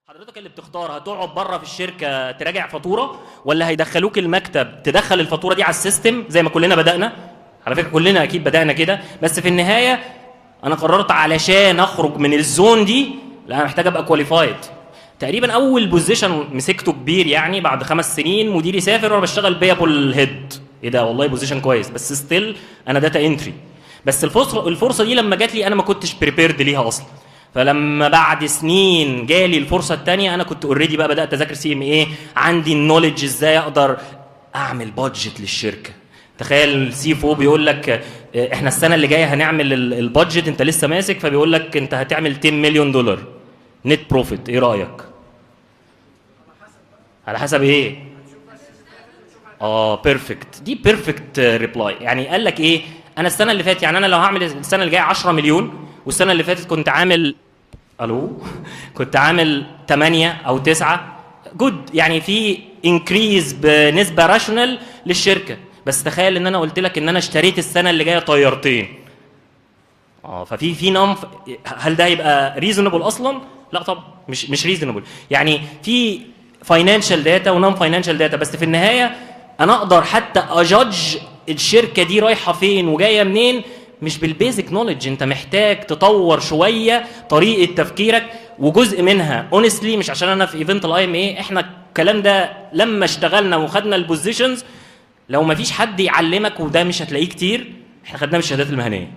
حضرتك اللي بتختار هتقعد بره في الشركه تراجع فاتوره، ولا هيدخلوك المكتب تدخل الفاتوره دي على السيستم زي ما كلنا بدانا. على فكره كلنا اكيد بدانا كده، بس في النهايه انا قررت علشان اخرج من الزون دي لا انا محتاج ابقى كواليفايد. تقريبا اول بوزيشن مسكته كبير يعني بعد 5 سنين مديري سافر وانا بشتغل بيابل هيد. ايه ده والله بوزيشن كويس، بس ستيل انا داتا انتري. بس الفرصه دي لما جات لي انا ما كنتش بريبيرد ليها اصلا. فلما بعد سنين جالي الفرصه الثانيه انا كنت اوريدي بقى بدات اذاكر سي ام اي، عندي النولج ازاي اقدر اعمل بادجت للشركه. تخيل السي اف او بيقول لك احنا السنه اللي جايه هنعمل البادجت، انت لسه ماسك، فبيقول لك انت هتعمل 10 مليون دولار نت بروفيت. ايه رايك؟ على حسب ايه؟ بيرفكت، دي بيرفكت ريبلاي. يعني قال لك ايه؟ انا السنه اللي فاتت، يعني انا لو هعمل السنه اللي جايه 10 مليون والسنه اللي فاتت كنت عامل كنت عامل 8 او 9 جود، يعني في انكريز بنسبه راشونال للشركه. بس تخيل ان انا قلت لك ان انا اشتريت السنه اللي جايه طيارتين. ففي هل ده هيبقى ريزونبل اصلا؟ لا طبعا مش ريزونبل. يعني في فاينانشال داتا ونون فاينانشال داتا، بس في النهايه انا اقدر حتى اجادج الشركه دي رايحه فين وجايه منين مش بالبيزك نوليدج. انت محتاج تطور شويه طريقه تفكيرك، وجزء منها اونستلي مش عشان انا في ايفنت الاي ام اي، احنا الكلام ده لما اشتغلنا وخدنا البوزيشنز لو ما فيش حد يعلمك، وده مش هتلاقيه كتير، احنا خدناه من الشهادات المهنيه.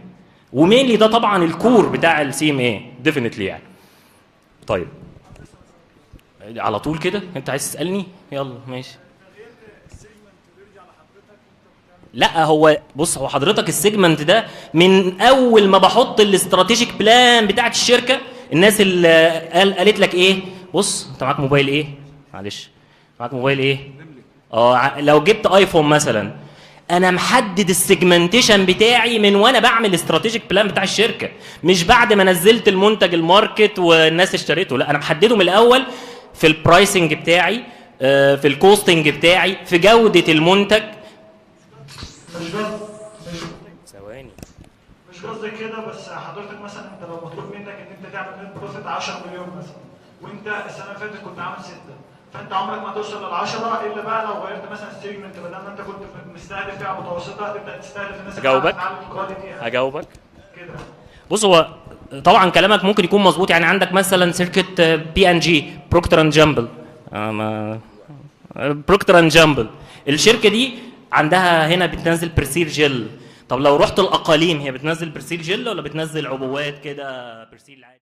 ومينلي ده طبعا الكور بتاع السي ام اي ديفينتلي يعني. طيب على طول كده انت عايز تسالني؟ يلا ماشي. لا هو بص، هو حضرتك السيجمنت ده من اول ما بحط الاستراتيجيك بلان بتاعت الشركه، الناس اللي قالت لك ايه؟ بص انت معاك موبايل ايه؟ معلش معاك موبايل ايه؟ لو جبت ايفون مثلا، انا محدد السيجمنتيشن بتاعي من وانا بعمل الاستراتيجيك بلان بتاع الشركه، مش بعد ما نزلت المنتج الماركت والناس اشتريته. لا انا محدده من الاول في البرايسنج بتاعي، في الكوستنج بتاعي، في جوده المنتج. ثواني مش قصدي كده، بس حضرتك مثلا انت لو مطلوب منك ان انت تعمل نت بروفيت 10 مليون مثلا، وانت السنه اللي فاتت كنت عامل 6، فانت عمرك ما توصل لل 10 الا بقى لو غيرت مثلا السيجمنت، بدل ما انت كنت مستهدف فئه متوسطه تبدا تستهدف الناس اللي بتتعلم الكواليتي. هجاوبك كده. بص، هو طبعا كلامك ممكن يكون مظبوط. يعني عندك مثلا شركه بي ان جي، بروكتر اند جامبل، بروكتر اند جامبل، الشركه دي عندها هنا بتنزل برسيل جل. طب لو رحت الاقاليم هي بتنزل برسيل جل ولا بتنزل عبوات كده برسيل عادي؟